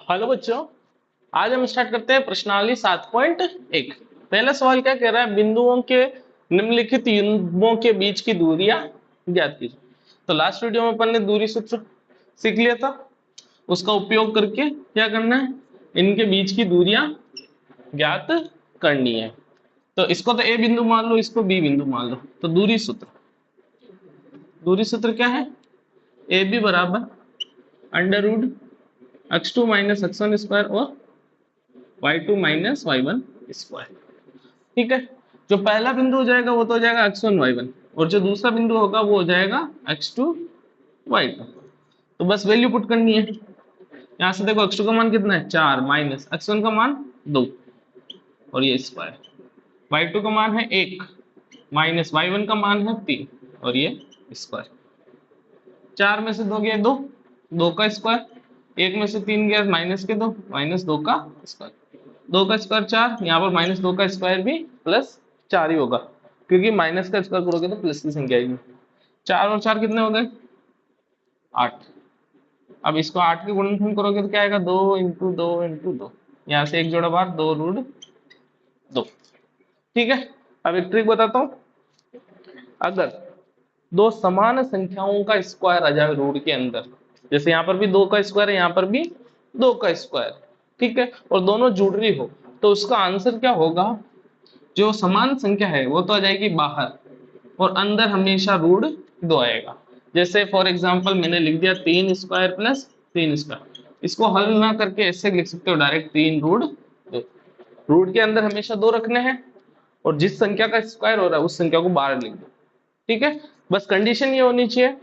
Hello बच्चों, आज हम स्टार्ट करते हैं प्रश्नावली 7.1। पहला सवाल क्या कह रहा है, बिंदुओं के निम्नलिखित युग्मों के बीच की दूरियां ज्ञात कीजिए। तो लास्ट वीडियो में अपन ने दूरी सूत्र सीख लिया था, उसका उपयोग करके क्या करना है, इनके बीच की दूरियां ज्ञात करनी है। तो इसको तो ए बिंदु मान लो, इसको बी बिंदु मान लो। तो दूरी सूत्र क्या है, ए बी बराबर under root x2 minus x1 square और y2 माइनस y1 स्क्वायर। ठीक है, जो पहला बिंदु हो जाएगा वो तो हो जाएगा x1 y1, और जो दूसरा बिंदु होगा वो हो जाएगा x2 y2। तो बस वैल्यू पुट करनी है। यहां से देखो x2 का मान कितना है 4 माइनस x1 का मान 2 और ये स्क्वायर, y2 का मान है 1 माइनस y1 का मान है 3 और ये स्क्वायर। 4 में से 2 गया 2, 2 का स्क्वायर, 1 में से 3 गया माइनस के 2, माइनस 2 का स्क्वायर। 2 का स्क्वायर 4, यहाँ पर माइनस 2 का स्क्वायर भी प्लस 4 ही होगा, क्योंकि माइनस का स्क्वायर करोगे तो प्लस की संख्या आएगी। 4 और 4 कितने हो गए 8। अब इसको 8 के गुणनखंड करोगे तो क्या आएगा 2 इंटू 2 इंटू 2, यहाँ से एक जोड़ा बाहर 2 रूट 2। ठीक है, अब एक ट्रिक बताता हूँ। अगर दो समान संख्याओं का स्क्वायर आ जाए रूट के अंदर, जैसे यहाँ पर भी 2 का स्क्वायर है, यहाँ पर भी 2 का स्क्वायर, ठीक है, और दोनों जुड़ रही हो, तो उसका आंसर क्या होगा, जो समान संख्या है वो तो आ जाएगी बाहर और अंदर हमेशा रूट 2 आएगा। जैसे फॉर एग्जांपल मैंने लिख दिया 3 स्क्वायर प्लस 3 स्क्वायर, इसको हल ना करके ऐसे लिख सकते हो डायरेक्ट 3 रूट 2। रूट के अंदर हमेशा 2 रखने हैं और जिस संख्या का स्क्वायर हो रहा है उस संख्या को बाहर लिख दो। ठीक है, बस कंडीशन ये होनी चाहिए,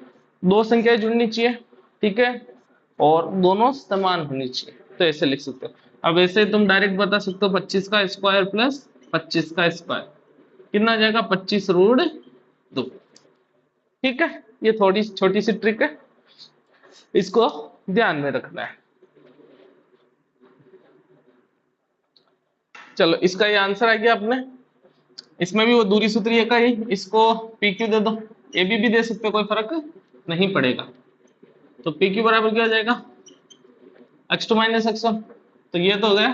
दो संख्याएं जुड़नी चाहिए, ठीक है, और दोनों समान होनी चाहिए, तो ऐसे लिख सकते हो। अब ऐसे तुम डायरेक्ट बता सकते हो 25 का स्क्वायर प्लस 25 का स्क्वायर कितना आ जाएगा 25 रूट 2। ठीक है, ये थोड़ी छोटी सी ट्रिक है, इसको ध्यान में रखना है। चलो, इसका ये आंसर आ गया अपने। इसमें भी वो दूरी सूत्र एक ही, इसको पी क्यू दे दो, ए बी भी दे सकते हो, कोई फर्क नहीं पड़ेगा। तो पी क्यू बराबर क्या हो जाएगा x2 माइनस x1, तो ये तो हो गया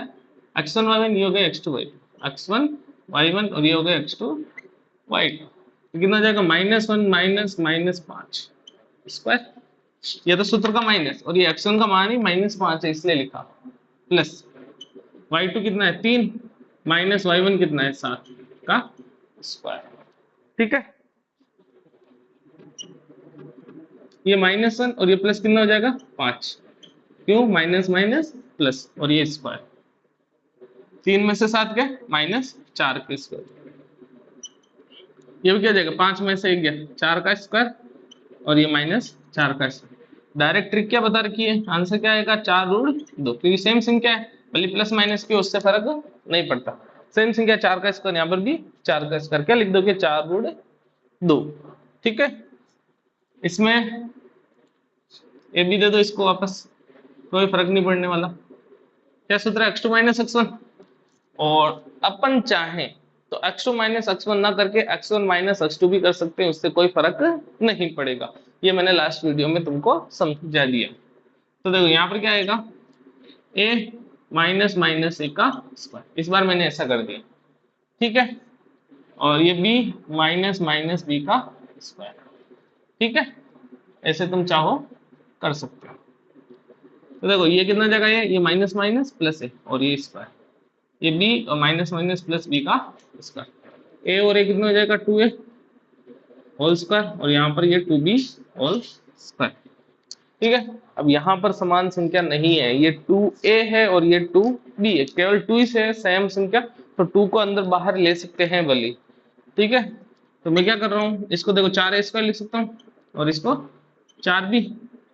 x1 y1, ये हो गया x2 y2, x1 y1 और ये हो गया x2 y2। तो कितना हो जाएगा -1 माइनस माइनस 5 स्क्वायर, ये तो सूत्र का माइनस, और ये x1 का मान ही -5 है इसलिए लिखा, प्लस y2 कितना है 3 माइनस y1 कितना है 7 का स्क्वायर। ठीक है, ये -1 और ये प्लस कितना हो जाएगा 5, क्यों माइनस माइनस प्लस, और ये स्क्वायर 3 में से 7 गया -4 का स्क्वायर, ये भी क्या जाएगा 5 में से 1 गया 4 का स्क्वायर और ये -4 का स्क्वायर। डायरेक्ट ट्रिक क्या बता रखी है, आंसर क्या आएगा 4 रूट 2, क्योंकि सेम संख्या है, भले प्लस माइनस की उससे फर्क नहीं पड़ता, सेम संख्या 4 का स्क्वायर, यहाँ पर भी 4 का स्क्वायर, क्या लिख दोगे 4 रूट 2। ठीक है, इसमें ए बी दे दो इसको वापस, कोई फर्क नहीं पड़ने वाला। क्या सूत्र है x2 माइनस x1, और अपन चाहें तो x2 माइनस x1 ना करके x1 माइनस x2 भी कर सकते हैं, उससे कोई फर्क नहीं पड़ेगा। ये मैंने लास्ट वीडियो में तुमको समझा दिया। तो देखो यहाँ पर क्या आएगा a माइनस माइनस ए का स्क्वायर, इस बार मैंने ऐसा कर दिया, ठीक है, और ये b माइनस माइनस बी का स्क्वायर। ठीक है, ऐसे तुम चाहो कर सकते हो। तो देखो ये कितना जगह है, ये माइनस माइनस प्लस है और ये स्क्वायर, ये b और माइनस माइनस प्लस बी का स्क्वायर, a और a कितना हो जाएगा 2a होल स्क्वायर, और यहाँ पर ये 2b होल स्क्वायर। ठीक है, अब यहाँ पर समान संख्या नहीं है, ये 2a है और ये 2b है, केवल 2 ही से सेम संख्या, तो 2 को अंदर बाहर ले सकते हैं भले। ठीक है, तो मैं क्या कर रहा हूँ, इसको देखो 4a स्क्वायर लिख सकता हूँ और इसको 4b,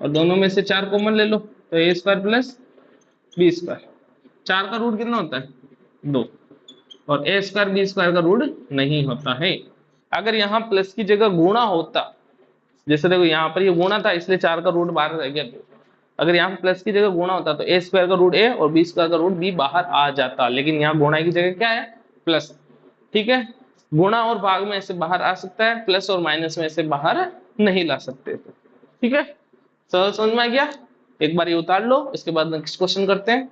और दोनों में से 4 कॉमन ले लो, तो a square plus b square. 4 का रूट कितना होता है 2, और a स्क्वायर b स्क्वायर का रूट नहीं होता है। अगर यहाँ प्लस की जगह गुणा होता, जैसे देखो यहाँ पर ये गुणा था इसलिए 4 का रूट बाहर रह गया 2, अगर यहाँ प्लस की जगह गुणा होता तो a स्क्वायर का रूट a और b स्क्वायर का रूट b बाहर आ जाता, लेकिन यहाँ गुणा की जगह क्या है प्लस। ठीक है, गुणा और भाग में ऐसे बाहर आ सकता है, प्लस और माइनस में ऐसे बाहर नहीं ला सकते। ठीक है, समझ में आ गया। एक बार ये उतार लो, इसके बाद नेक्स्ट क्वेश्चन करते हैं।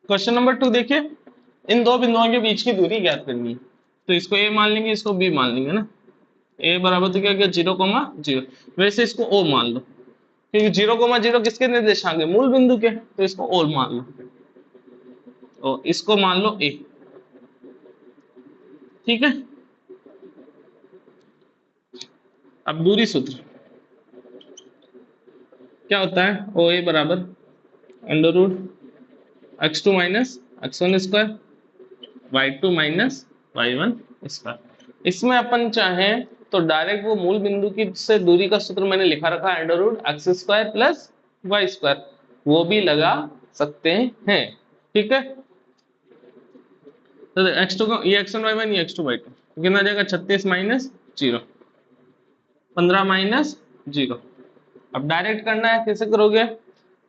क्वेश्चन नंबर 2 देखिए, इन दो बिंदुओं के बीच की दूरी ज्ञात करनी है। तो इसको ए मान लेंगे, इसको बी मान लेंगे ना। ए बराबर तो क्या गया 0,0। वैसे इसको ओ मान लो, क्योंकि 0,0 किसके निर्देशांक है, मूल बिंदु के, तो इसको ओ मान लो, और इसको मान लो ए। ठीक है, अब दूरी सूत्र क्या होता है, ओ ए बराबर under root x2 minus x1 square y2 minus y1 square. इसमें अपन चाहें तो डायरेक्ट वो मूल बिंदु की से दूरी का सूत्र मैंने लिखा रखा है, under root X square plus Y square, वो भी लगा सकते हैं। ठीक है, तो x2 का ये x1 y1, ये x2 y2, कितना जाएगा 36 माइनस 0, 15 माइनस 0। अब डायरेक्ट करना है, कैसे करोगे,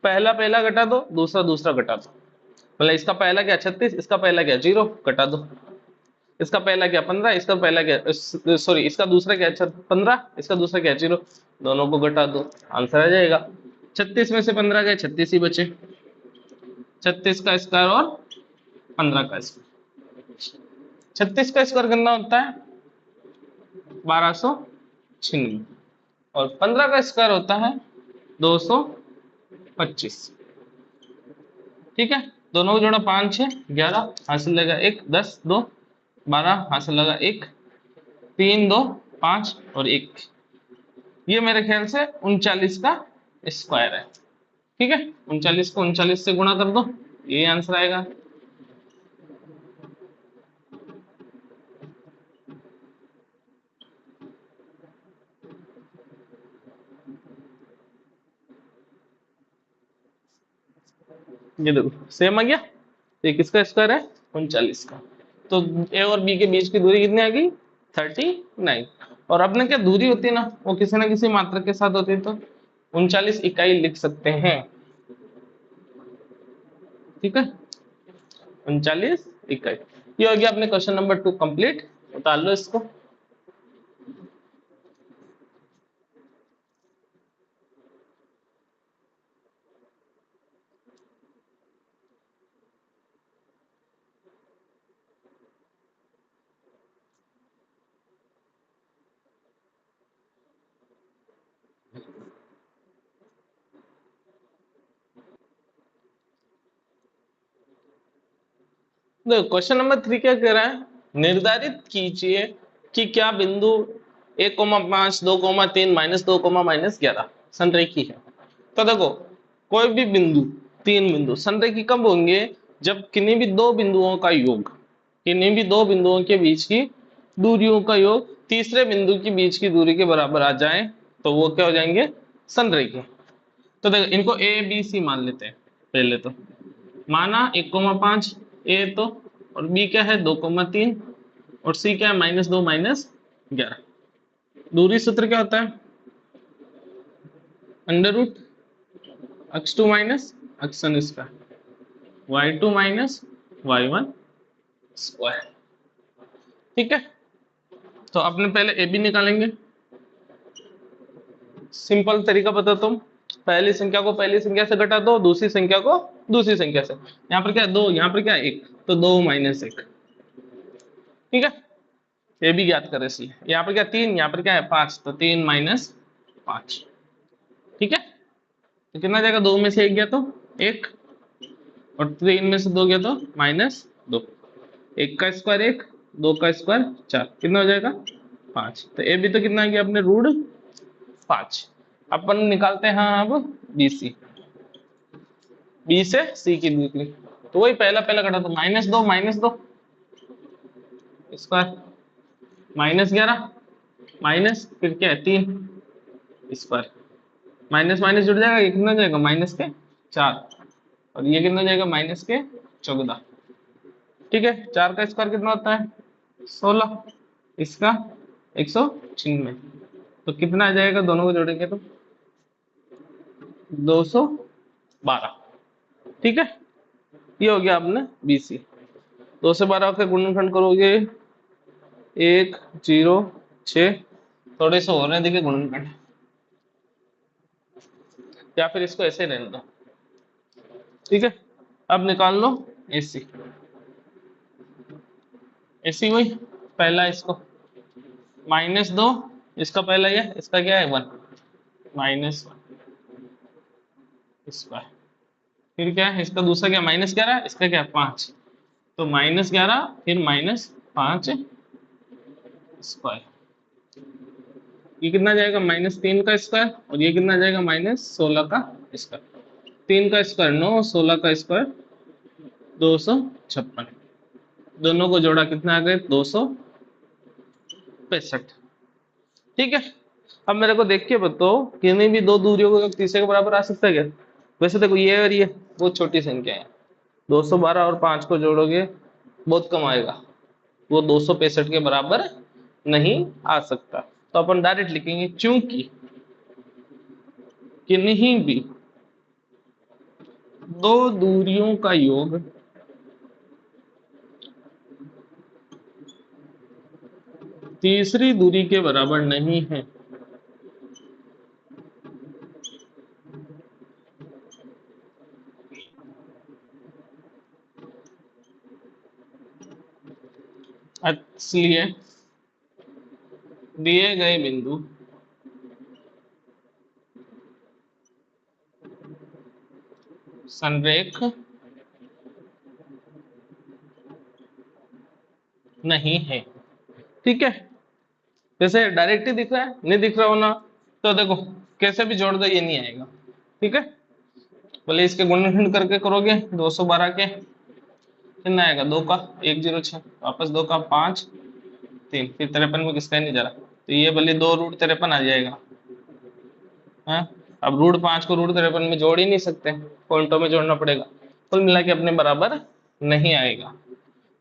पहला पहला घटा दो, दूसरा दूसरा घटा दो। मतलब इसका पहला क्या 36, इसका पहला क्या 0, घटा दो। इसका पहला क्या 15, इसका पहला क्या सॉरी इसका दूसरा क्या 15, इसका दूसरा क्या 0, दोनों को घटा दो, आंसर आ जाएगा। 36 में से 15 गए, 36 ही बचे। 36 का स्क्वायर और 15 का स्क्वायर, 36 का स्क्वायर कितना होता है 1296, और 15 का स्क्वायर होता है 225। ठीक है, दोनों को जोड़ा 5 6 11, हासिल लगा 1, 10 2 12, हासिल लगा 1, 3 2 5 और 1। ये मेरे ख्याल से 39 का स्क्वायर है। ठीक है, 39 को 39 से गुणा कर दो, ये आंसर आएगा। ये देखो सेम आ गया, ये किसका स्क्वायर है 39 का। तो ए और बी के बीच की दूरी कितनी आ गई 39। और अपने क्या दूरी होती है ना, वो किसी ना किसी मात्रक के साथ होती है, तो 39 इकाई लिख सकते हैं। ठीक है, 39 इकाई। ये हो गया अपने क्वेश्चन नंबर 2 कंप्लीट। उतार लो इसको। देखो क्वेश्चन नंबर 3 क्या कह रहा है, निर्धारित कीजिए कि क्या बिंदु 1,5 2,3 -2, -11 संरेखी है। तो देखो कोई भी बिंदु, तीन बिंदु संरेखी कब होंगे, जब किन्हीं भी दो बिंदुओं का योग, किन्हीं भी दो बिंदुओं के बीच की दूरियों का योग तीसरे बिंदु के बीच की दूरी के बराबर आ जाए, तो वो क्या हो जाएंगे संरेखी। तो देखो इनको ए बी सी मान लेते हैं। पहले तो माना 1,5 ए, तो और बी क्या है 2,3 और सी क्या है -2 -11। दूरी सूत्र क्या होता है under root x2 minus x1 square y2 minus y1 square. ठीक है, तो अपने पहले ए बी निकालेंगे। सिंपल तरीका बता तुम, पहली संख्या को पहली संख्या से घटा दो, दूसरी संख्या को दूसरी संख्या से। यहाँ पर क्या है 2, यहाँ पर क्या है 1, तो 2 माइनस 1। ठीक है, ये भी ज्ञात करें इसलिए। यहाँ पर क्या 3, यहाँ पर क्या है 5, तो 3 माइनस 5। ठीक है, तो कितना जाएगा 2 में से 1 गया तो 1, और 3 में से 2 गया तो -2। 1 का स्क्वायर 1, 2 का स्क्वायर 4, कितना हो जाएगा 5। तो ए भी तो कितना आ गया अपने रूट 5। अपन निकालते हैं अब बी सी, बी से सी की दूरी। तो वही पहला पहला घटा तो -2 स्क्वायर -11 माइनस फिर क्या है 3 स्क्वायर, माइनस माइनस जुड़ जाएगा, ये कितना जाएगा -4, और ये कितना जाएगा -14। ठीक है, 4 का स्क्वायर कितना होता है 16, इसका 196। तो कितना आ जाएगा, दोनों को जोड़ेंगे तो 212। ठीक है, ये हो गया आपने BC। 212 का गुणनखंड करोगे 106, थोड़े से हो रहे हैं देखिए गुणनखंड, या फिर इसको ऐसे रहने दो। ठीक है, अब निकाल लो AC। AC वही पहला, इसको -2, इसका पहला ये, इसका क्या है 1, -1 स्क्वायर, फिर क्या है इसका दूसरा क्या -11, इसका क्या 5, तो -11 फिर -5 स्क्वायर, ये कितना जाएगा -3 का स्क्वायर, और ये कितना जाएगा -16 का स्क्वायर। 3 का स्क्वायर 9, 16 का स्क्वायर 256, दोनों को जोड़ा कितना आ गए 265। ठीक है, अब मेरे को देख के बताओ किन्हीं भी दो दूरियों को तीसरे के बराबर आ सकता है क्या? वैसे देखो ये और ये बहुत छोटी संख्या है, 212 और 5 को जोड़ोगे बहुत कम आएगा, वो 265 के बराबर नहीं आ सकता। तो अपन डायरेक्ट लिखेंगे चूंकि किन्हीं भी दो दूरियों का योग तीसरी दूरी के बराबर नहीं है, इसलिए दिए गए बिंदु संरेख नहीं है। ठीक है, जैसे डायरेक्ट ही दिख रहा है, नहीं दिख रहा हो ना तो देखो कैसे भी जोड़ दो ये नहीं आएगा। ठीक है, बोले इसके गुणनखंड करके करोगे 212 के कितना आएगा, 2 का 106, वापस 2 का 5 3, फिर 53 में किसका नहीं जा रहा, तो ये बोले 2√53 आ जाएगा। हाँ, अब √5 को √53 में जोड़ ही नहीं सकते, पॉइंटों में जोड़ना पड़ेगा, कुल मिला के अपने बराबर नहीं आएगा।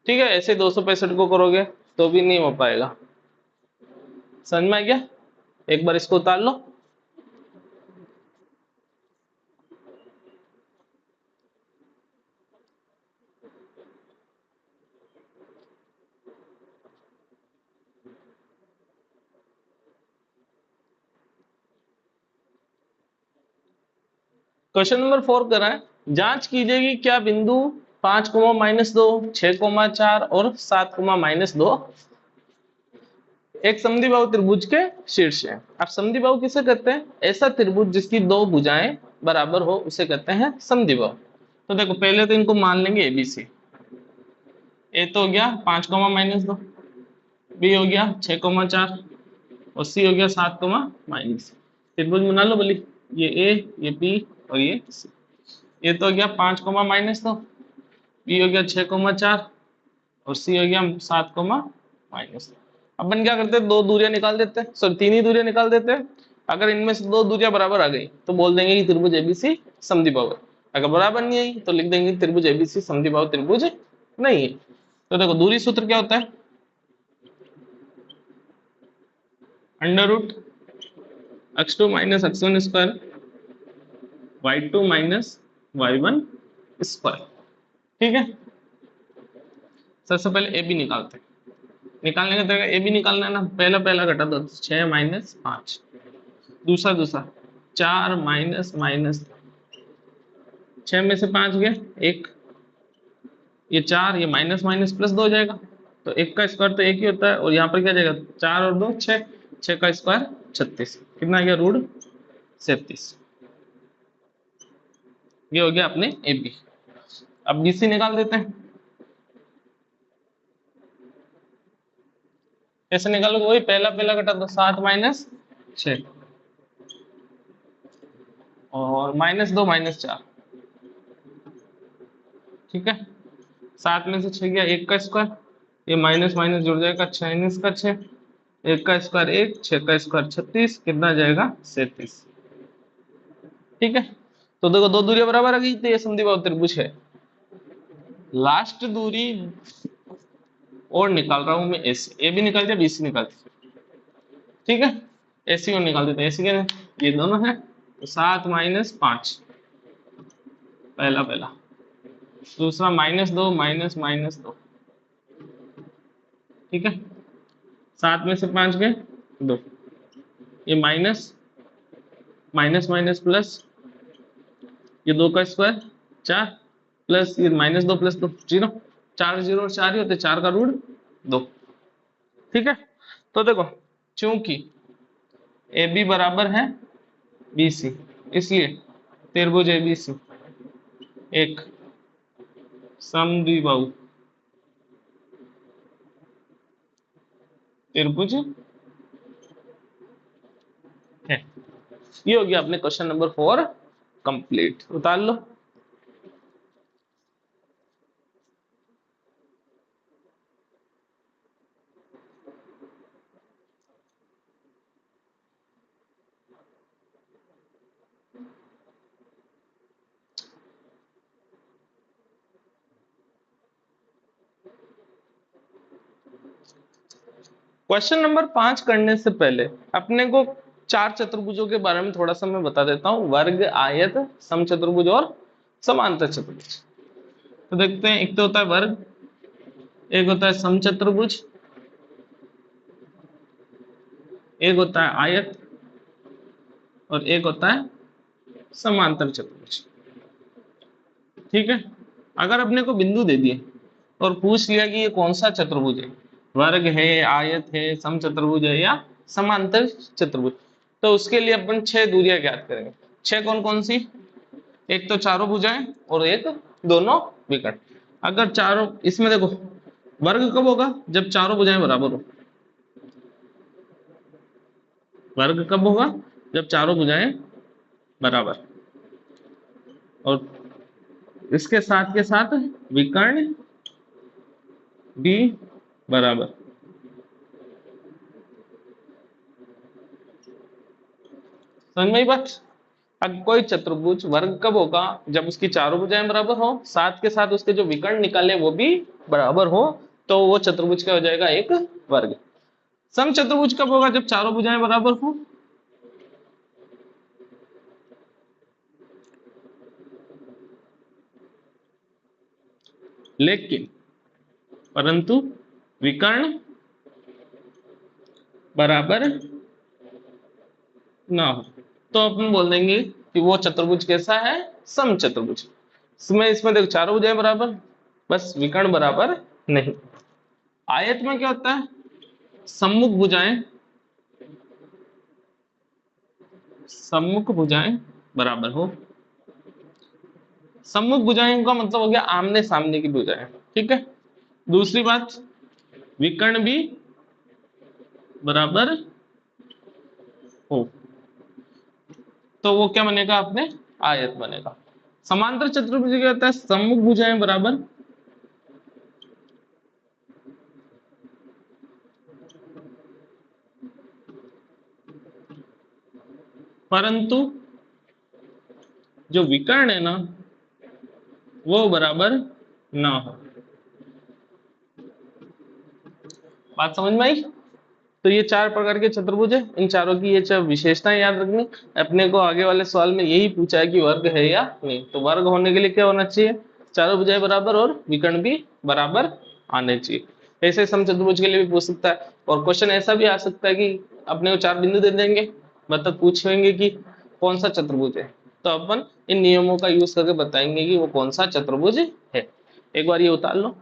ठीक है, ऐसे 265 को करोगे तो भी नहीं हो पाएगा। समझ में आ गया? एक बार इसको उतार लो। क्वेश्चन नंबर 4 कर रहा है, जांच कीजिए क्या बिंदु 5, -2, 6, 4 और 7, -2 एक समद्विबाहु त्रिभुज के शीर्ष है। अब समद्विबाहु किसे कहते हैं? ऐसा त्रिभुज जिसकी दो भुजाएं बराबर हो उसे कहते हैं समद्विबाहु। तो देखो पहले तो इनको मान लेंगे ABC। ए तो हो गया 5, -2, बी हो गया 6, 4 और सी हो गया 7, त्रिभुज बना लो बोली, ये ए, ये बी और ये सी। ये तो हो गया 5, -2, बी हो गया 6, 4 और सी हो गया 7, -2। अपन क्या करते हैं, दो दूरियां निकाल देते हैं, सॉरी 3 ही दूरियां निकाल देते हैं। अगर इनमें से दो दूरियां बराबर आ गई तो बोल देंगे कि त्रिभुज ABC समद्विबाहु है। अगर बराबर नहीं आई तो लिख देंगे त्रिभुज ABC समद्विबाहु त्रिभुज नहीं है। तो देखो दूरी सूत्र क्या होता है, √x2 - x1 square y2 - y1 square. ठीक है, सबसे पहले ए बी निकालते हैं। निकालने का तरीका, ए बी निकालना है ना, पहला पहला घटा दो, 6 - 5, दूसरा 4 - 6 में से 5 गया 1, ये 4, ये माइनस माइनस प्लस 2 हो जाएगा, तो 1 का स्क्वायर तो 1 ही होता है, और यहाँ पर क्या जाएगा 4 और 2 6, 6 का स्क्वायर 36, कितना आ गया √37। ये हो गया अपने ए बी। अब BC निकाल देते हैं। कैसे निकालोगे, वही पहला पहला घटा दो, 7 - 6 और -2 -4। ठीक है, 7 में से 6 गया 1 का स्क्वायर, ये माइनस माइनस जुड़ जाएगा, 6 का 6, 1 का स्क्वायर 1, 6 का स्क्वायर 36, कितना जाएगा 37। ठीक है, तो देखो दो दूरियां बराबर आ गई, तो ये समद्विबाहु त्रिभुज है। लास्ट दूरी और निकाल रहा हूं मैं, ए भी निकाल दिया BC निकाल दिया। ठीक है, एसी को निकाल देते हैं, एसी के ये दोनों है, तो 7 माइनस 5 पहला, दूसरा -2 माइनस -2, ठीक है, 7 में से 5 गए 2, ये माइनस माइनस माइनस प्लस, ये 2 का स्क्वायर 4 प्लस ये -2 प्लस 2 0, 4 0 और 4 ही होते, 4 का रूट 2, ठीक है। तो देखो चूंकि ए बी बराबर है बी सी, इसलिए त्रिभुज ए बी सी एक समद्विबाहु त्रिभुज है। ये हो गया अपने क्वेश्चन नंबर 4 कंप्लीट, उतार लो। क्वेश्चन नंबर 5 करने से पहले अपने को 4 चतुर्भुजों के बारे में थोड़ा सा मैं बता देता हूं, वर्ग, आयत, समचतुर्भुज और समांतर चतुर्भुज। तो देखते हैं, एक तो होता है वर्ग, एक होता है समचतुर्भुज, एक होता है आयत और एक होता है समांतर चतुर्भुज, ठीक है। अगर अपने को बिंदु दे दिए और पूछ लिया कि ये कौन सा चतुर्भुज है, वर्ग है, आयत है, समचतुर्भुज है या समांतर चतुर्भुज, तो उसके लिए अपन 6 दूरियां ज्ञात करेंगे। 6 कौन कौन सी? एक तो चारों भुजाएं और एक दोनों विकर्ण। अगर चारों, इसमें देखो वर्ग कब होगा? जब चारों भुजाएं बराबर हो। वर्ग कब होगा? जब चारों भुजाएं बराबर, और इसके साथ के साथ विकर्ण भी बराबर। समझ में बात? अब कोई चतुर्भुज वर्ग कब होगा? जब उसकी चारों भुजाएं बराबर हो, साथ के साथ उसके जो विकर्ण निकाले वो भी बराबर हो, तो वो चतुर्भुज क्या हो जाएगा? एक वर्ग। समचतुर्भुज कब होगा? जब चारों भुजाएं बराबर हो, लेकिन परंतु विकर्ण बराबर ना हो, तो अपन बोल देंगे कि वो चतुर्भुज कैसा है? समचतुर्भुज। इसमें देखो चारों भुजाएं बराबर, बस विकर्ण बराबर नहीं। आयत में क्या होता है? सम्मुख भुजाएं बराबर हो। सम्मुख भुजाएं का मतलब हो गया आमने सामने की भुजाएं, ठीक है। दूसरी बात, विकर्ण भी बराबर हो, तो वो क्या बनेगा? अपने आयत बनेगा। समांतर चतुर्भुज क्या होता है? सम्मुख भुजाएं बराबर, परंतु जो विकर्ण है ना वो बराबर ना हो। बात समझ में आई? तो ये 4 प्रकार के चतुर्भुज है, इन चारों की ये 4 विशेषताएं याद रखनी। अपने को आगे वाले सवाल में यही पूछा है कि वर्ग है या नहीं, तो वर्ग होने के लिए क्या होना चाहिए? चारों भुजाएं बराबर और विकर्ण भी बराबर आने चाहिए। ऐसे समचतुर्भुज के लिए भी पूछ सकता है, और क्वेश्चन ऐसा भी आ सकता है कि अपने को 4 बिंदु दे देंगे, मतलब पूछेंगे कि कौन सा चतुर्भुज है, तो अपन इन नियमों का यूज करके बताएंगे कि वो कौन सा चतुर्भुज है। एक बार ये उतार लो।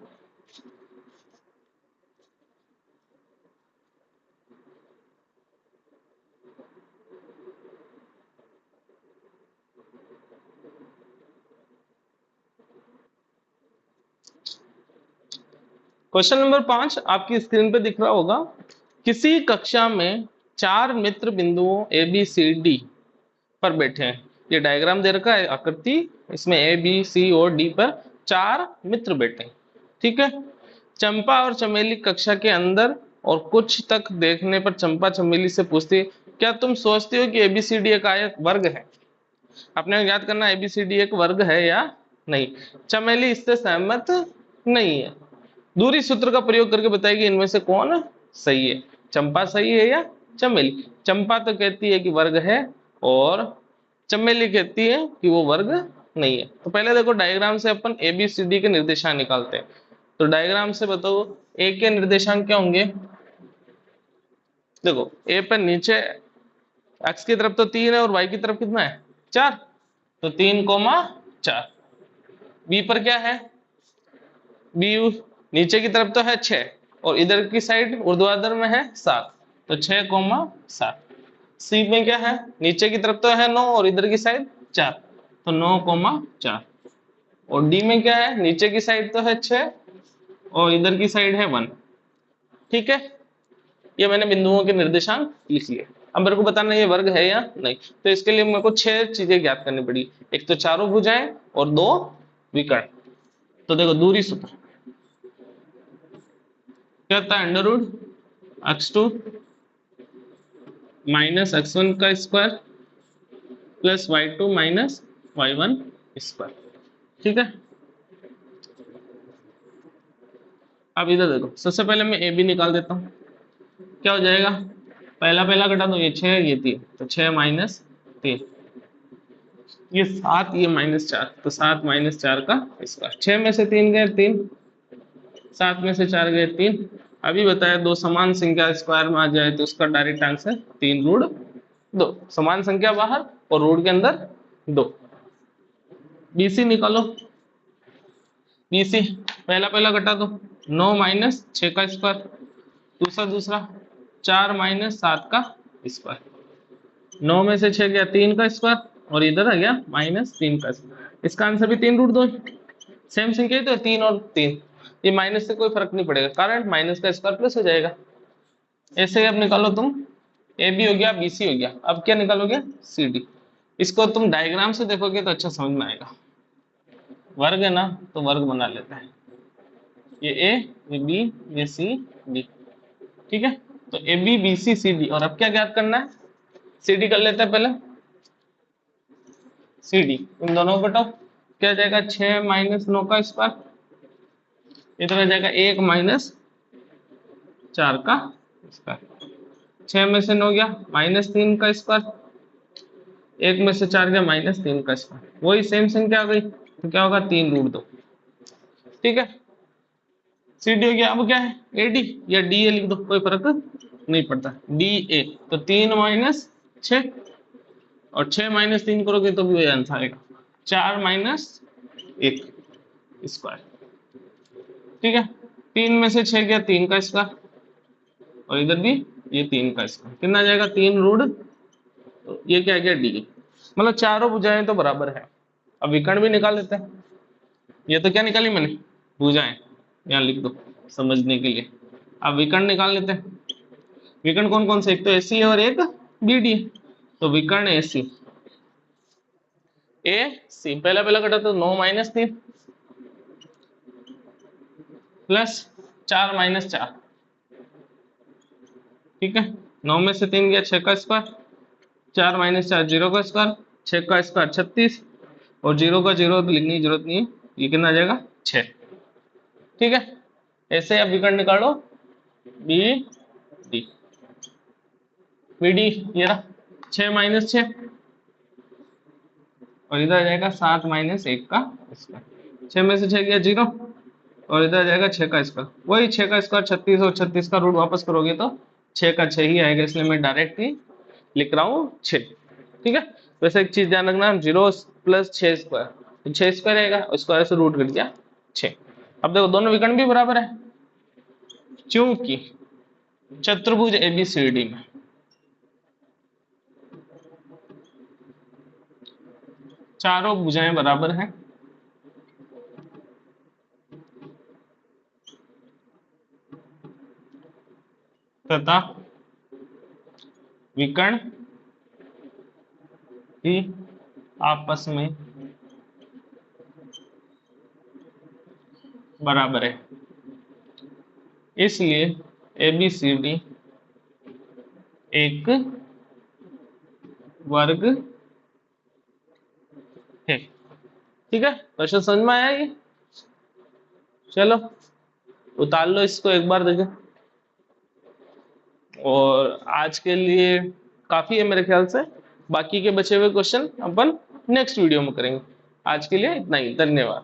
क्वेश्चन नंबर 5 आपकी स्क्रीन पे दिख रहा होगा। किसी कक्षा में 4 मित्र बिंदुओं ए बी सी डी पर बैठे हैं। ये डायग्राम दे रखा है आकृति, इसमें ए बी सी और डी पर 4 मित्र बैठे हैं, ठीक है। चंपा और चमेली कक्षा के अंदर, और कुछ तक देखने पर चंपा चमेली से पूछती है, क्या तुम सोचती हो कि एबीसीडी एक आयत वर्ग है? आपने याद करना एबीसीडी एक वर्ग है या नहीं। चमेली इससे सहमत नहीं है। दूरी सूत्र का प्रयोग करके बताएगी इनमें से कौन सही है, चंपा सही है या चमेली। चंपा तो कहती है कि वर्ग है और चमेली कहती है कि वो वर्ग नहीं है। तो पहले देखो डायग्राम से अपन ए बी सी डी के निर्देशांक निकालते हैं। तो डायग्राम से बताओ ए के निर्देशांक क्या होंगे। देखो ए पर नीचे एक्स की तरफ तो 3 है और वाई की तरफ कितना है 4, तो 3,4। बी पर क्या है, बी नीचे की तरफ तो है 6 और इधर की साइड ऊर्ध्वाधर में है 7, तो 6,7। सी में क्या है, नीचे की तरफ तो है 9 और इधर की साइड 4, तो 9,4। और डी में क्या है, नीचे की साइड तो है 6 और इधर की साइड है 1। ठीक है, ये मैंने बिंदुओं के निर्देशांक लिख लिए। अब मेरे को बताना ये वर्ग है या नहीं, तो इसके लिए मेरे को 6 चीजें ज्ञात करनी पड़ी। एक तो चारों भुजाएं और 2 विकर्ण। तो देखो दूरी सूत्र क्या था, under root x2 minus x1 का square plus y2 minus y1 square. ठीक है, अब इधर देखो सबसे पहले मैं ए बी निकाल देता हूं। क्या हो जाएगा, पहला पहला घटा दो, ये 6 ये 3, तो 6 माइनस 3, ये 7 ये माइनस 4, तो 7 माइनस 4 का स्क्वायर। 6 में से 3 गए 3, 7 में से 4 गए 3। अभी बताया दो समान संख्या स्क्वायर में आ जाए तो उसका डायरेक्ट आंसर 3 रूट 2। समान संख्या बाहर और रूट के अंदर 2। बीसी निकालो, बीसी पहला पहला घटा दो, 9 माइनस 6 का स्क्वायर, दूसरा दूसरा 4 माइनस 7 का स्क्वायर। 9 में से 6 गया 3 का स्क्वायर और इधर आ गया माइनस 3 का स्क्वायर। इसका आंसर भी 3 रूट 2, सेम संख्या तो 3 और 3, ये माइनस से कोई फर्क नहीं पड़ेगा, कारण माइनस का स्क्वायर प्लस हो जाएगा। ऐसे ही अब निकालो तुम, ए बी हो गया बी सी हो गया, अब क्या निकालोगे सी डी। इसको तुम डायग्राम से देखोगे तो अच्छा समझ में आएगा। वर्ग है ना तो वर्ग बना लेते हैं, ये ए ये बी ये सी डी। ठीक है, तो A B B C C D. और अब क्या ज्ञात करना है, सी डी कर लेते हैं पहले। सी डी इन दोनों को घटाओ, क्या जाएगा 6 माइनस 9 का स्क्वायर, इधर आ जाएगा 1 माइनस 4 का स्क्वायर। 6 में से 9 गया माइनस 3 का स्क्वायर, 1 में से 4 गया माइनस 3 का स्क्वायर, वही सेम संख्या आ गई, तो क्या होगा 3 रूट 2। ठीक है, सी डी हो गया। अब क्या है ए डी या डी ए लिख दो, कोई फर्क नहीं पड़ता, डी ए। तो 3 माइनस 6 और 6 माइनस 3 करोगे तो भी वही आंसर आएगा, 4 माइनस 1 स्क्वायर। ठीक है, 3 में से 6 गया 3 का स्क्वायर और इधर भी ये 3 का स्क्वायर, कितना आ जाएगा 3 रूट, तो ये क्या गया डी। मतलब चारों भुजाएं तो बराबर है। अब विकर्ण भी निकाल लेते हैं। ये तो क्या निकाली मैंने, भुजाएं, यहाँ लिख दो समझने के लिए। अब विकर्ण निकाल लेते हैं। विकर्ण कौन कौन से, एक तो एसी है और एक बी डी है। तो विकर्ण एसी ए सी, पहला पहला घटा तो 9 माइनस 3 प्लस 4 माइनस 4। ठीक है, 9 में से 3 गया 6 का स्क्वायर, 4 माइनस 4 0 का स्क्वायर, 6 का स्क्वायर 36 और 0 का 0 तो लिखने की जरूरत नहीं है, ये कितना आ जाएगा 6। ठीक है, ऐसे अब विकर्ण निकालो बी डी। बी डी ये रहा 6 माइनस 6 और इधर आ जाएगा 7 माइनस 1 का स्क्वायर। 6 में से 6 गया 0 और इधर आ जाएगा 6 का स्क्वायर, वही 6 का स्क्वायर 36 और 36 का रूट वापस करोगे तो 6 का 6 ही आएगा, इसलिए मैं डायरेक्ट ही लिख रहा हूँ 6। ठीक है, वैसे एक चीज ध्यान रखना, 0 प्लस 6 स्क्वायर, तो 6 स्क्वायर आएगा और स्क्वायर से रूट कट गया 6। अब देखो दोनों विकर्ण भी बराबर है, क्योंकि चतुर्भुज एबीसीडी में चारों भुजाएं बराबर हैं, तथा विकर्ण ही आपस में बराबर है, इसलिए एबीसीडी एक वर्ग है। ठीक है, क्वेश्चन समझ में आया ये। चलो उतार लो इसको एक बार, देखो और आज के लिए काफी है मेरे ख्याल से, बाकी के बचे हुए क्वेश्चन अपन नेक्स्ट वीडियो में करेंगे। आज के लिए इतना ही, धन्यवाद।